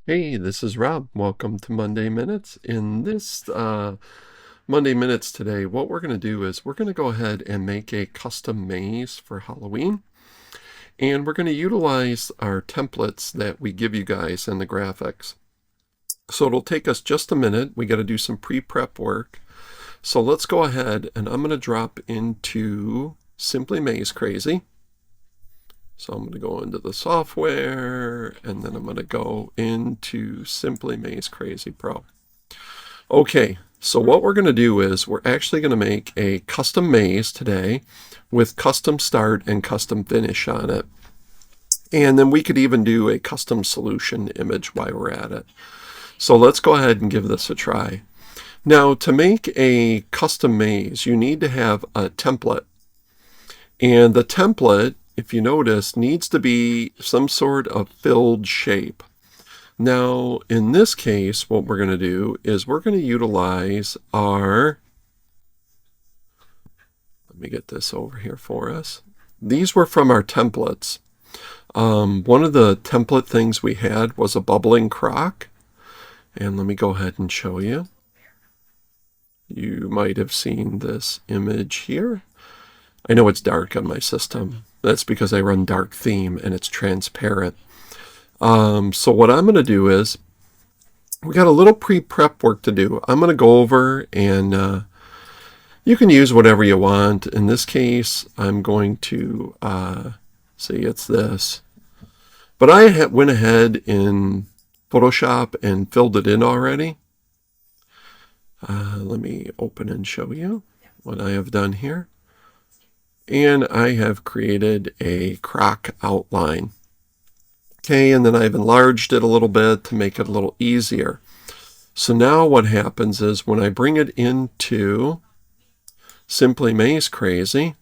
Hey, this is Rob. Welcome to Monday Minutes. In this Monday Minutes today, what we're going to do is we're going to go ahead and make a custom maze for Halloween. And we're going to utilize our templates that we give you guys in the graphics. So it'll take us just a minute. We got to do some pre-prep work. So let's go ahead and I'm going to drop into Simply Maze Crazy. So I'm going to go into the software, and then I'm going to go into Simply Maze Crazy Pro. Okay, so what we're going to do is we're actually going to make a custom maze today with custom start and custom finish on it. And then we could even do a custom solution image while we're at it. So let's go ahead and give this a try. Now, to make a custom maze, you need to have a template. And the template, if you notice, needs to be some sort of filled shape. Now, in this case, what we're going to do is we're going to utilize our, let me get this over here for us. These were from our templates. One of the template things we had was a bubbling croc. And let me go ahead and show you. You might have seen this image here. I know it's dark on my system. That's because I run dark theme and it's transparent. So what I'm going to do is, we got a little pre-prep work to do. I'm going to go over and you can use whatever you want. In this case, I'm going to see it's this. But I went ahead in Photoshop and filled it in already. Let me open and show you what I have done here. And I have created a croc outline. Okay, and then I've enlarged it a little bit to make it a little easier. So now what happens is when I bring it into Simply Maze Crazy,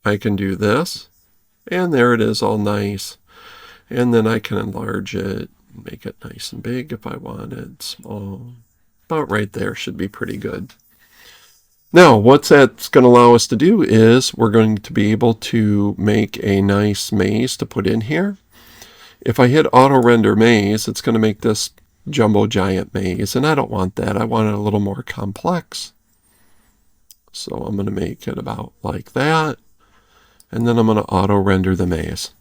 I can do this, and there it is all nice. And then I can enlarge it, make it nice and big if I want it, small. About right there should be pretty good. Now, what that's going to allow us to do is we're going to be able to make a nice maze to put in here. If I hit auto render maze, it's going to make this jumbo giant maze, and I don't want that. I want it a little more complex. So I'm going to make it about like that, and then I'm going to auto render the maze.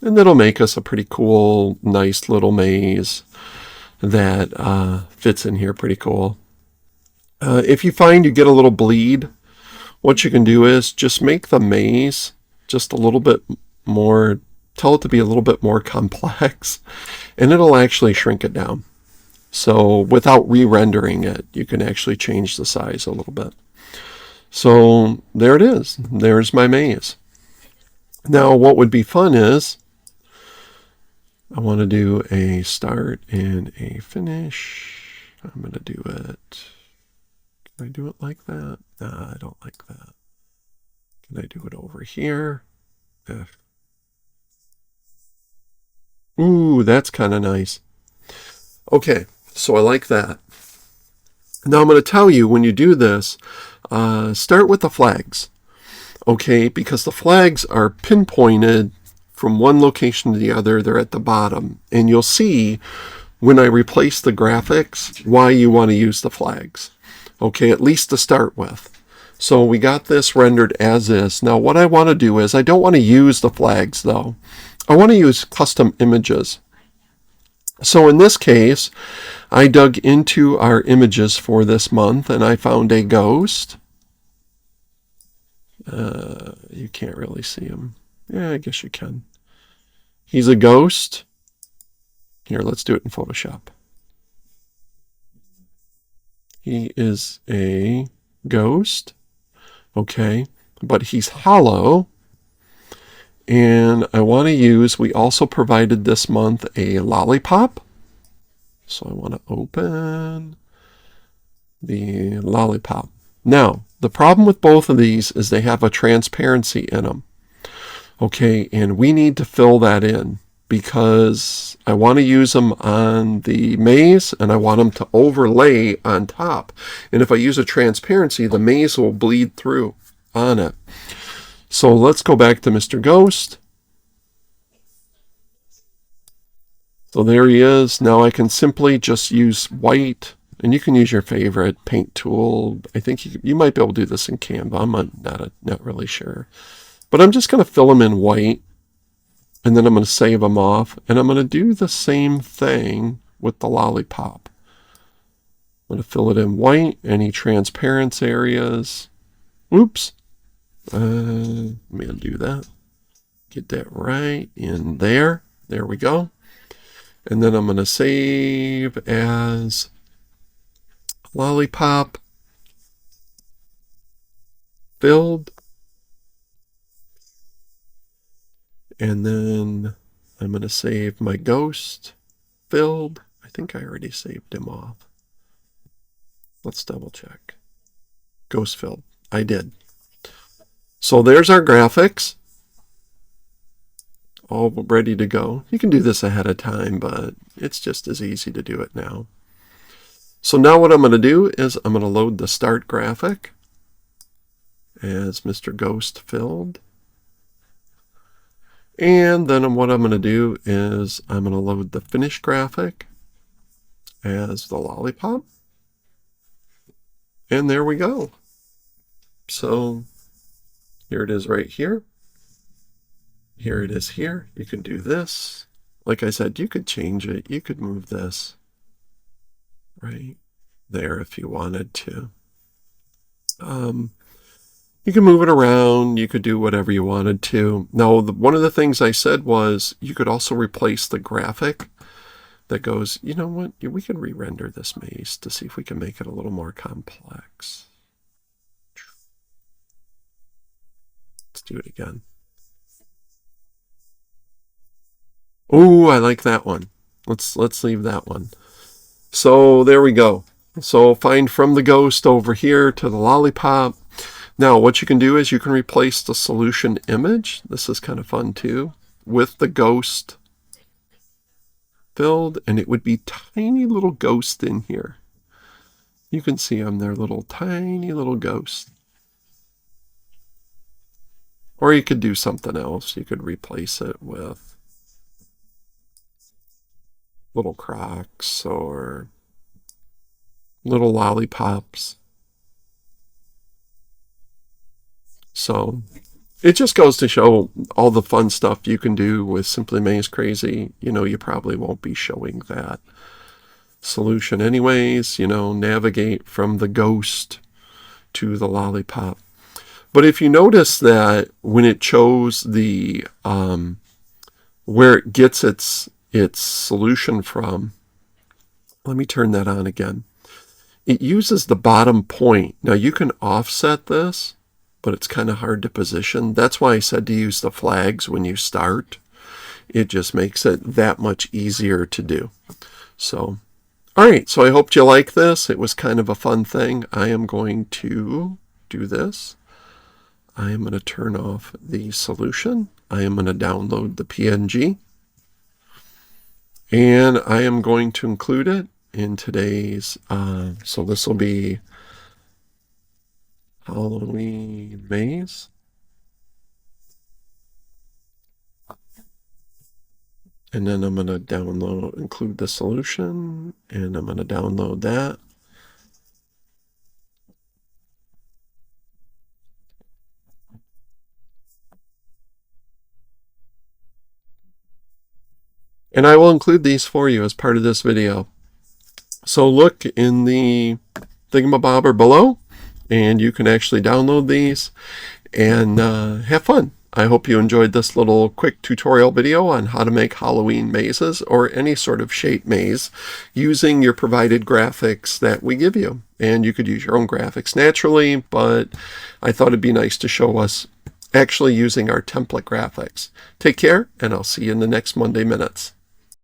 And that'll make us a pretty cool, nice little maze that fits in here pretty cool. If you find you get a little bleed, what you can do is just make the maze just a little bit more, tell it to be a little bit more complex, and it'll actually shrink it down. So without re-rendering it, you can actually change the size a little bit. So there it is. There's my maze. Now what would be fun is, I want to do a start and a finish. I'm going to do it. Can I do it like that? Nah, I don't like that. Can I do it over here? Ooh, that's kind of nice. Okay, so I like that. Now I'm going to tell you, when you do this, start with the flags. Okay, because the flags are pinpointed from one location to the other. They're at the bottom. And you'll see when I replace the graphics why you want to use the flags. Okay, at least to start with. So we got this rendered as is. Now what I want to do is, I don't want to use the flags though. I want to use custom images. So in this case, I dug into our images for this month and I found a ghost. You can't really see him. Yeah, I guess you can. He's a ghost. Here, let's do it in Photoshop. He is a ghost, okay, but he's hollow. And I want to use, we also provided this month a lollipop. So I want to open the lollipop. Now, the problem with both of these is they have a transparency in them. Okay, and we need to fill that in, because I want to use them on the maze and I want them to overlay on top. And if I use a transparency, the maze will bleed through on it. So let's go back to Mr. Ghost. So there he is. Now I can simply just use white, and you can use your favorite paint tool. I think you might be able to do this in Canva. I'm not really sure. But I'm just going to fill them in white, and then I'm going to save them off, and I'm going to do the same thing with the lollipop. I'm going to fill it in white, any transparent areas. Oops. Let me undo that. Get that right in there. There we go. And then I'm going to save as lollipop filled. And then I'm going to save my ghost filled. I think I already saved him off. Let's double check. Ghost filled. I did. So there's our graphics. All ready to go. You can do this ahead of time, but it's just as easy to do it now. So now what I'm going to do is I'm going to load the start graphic as Mr. Ghost filled. And then what I'm going to do is I'm going to load the finish graphic as the lollipop. And there we go. So here it is right here. Here it is here. You can do this. Like I said, you could change it. You could move this right there if you wanted to. You can move it around. You could do whatever you wanted to. Now, one of the things I said was you could also replace the graphic that goes, you know what, we can re-render this maze to see if we can make it a little more complex. Let's do it again. Oh, I like that one. Let's leave that one. So there we go. So find from the ghost over here to the lollipop. Now what you can do is you can replace the solution image. This is kind of fun too, with the ghost filled, and it would be tiny little ghost in here. You can see them, they're little tiny little ghosts. Or you could do something else. You could replace it with little crocs or little lollipops. So it just goes to show all the fun stuff you can do with Simply Maze Crazy. You know, you probably won't be showing that solution anyways. You know, navigate from the ghost to the lollipop. But if you notice that when it chose the where it gets its solution from, let me turn that on again. It uses the bottom point. Now you can offset this, but it's kind of hard to position. That's why I said to use the flags when you start. It just makes it that much easier to do. So, all right, so I hope you like this. It was kind of a fun thing. I am going to do this. I am going to turn off the solution. I am going to download the PNG. And I am going to include it in today's, so this will be Halloween Maze. And then I'm going to include the solution, and I'm going to download that. And I will include these for you as part of this video. So look in the thingamabobber below, and you can actually download these and have fun. I hope you enjoyed this little quick tutorial video on how to make Halloween mazes or any sort of shape maze using your provided graphics that we give you. And you could use your own graphics naturally, but I thought it'd be nice to show us actually using our template graphics. Take care, and I'll see you in the next Monday Minutes.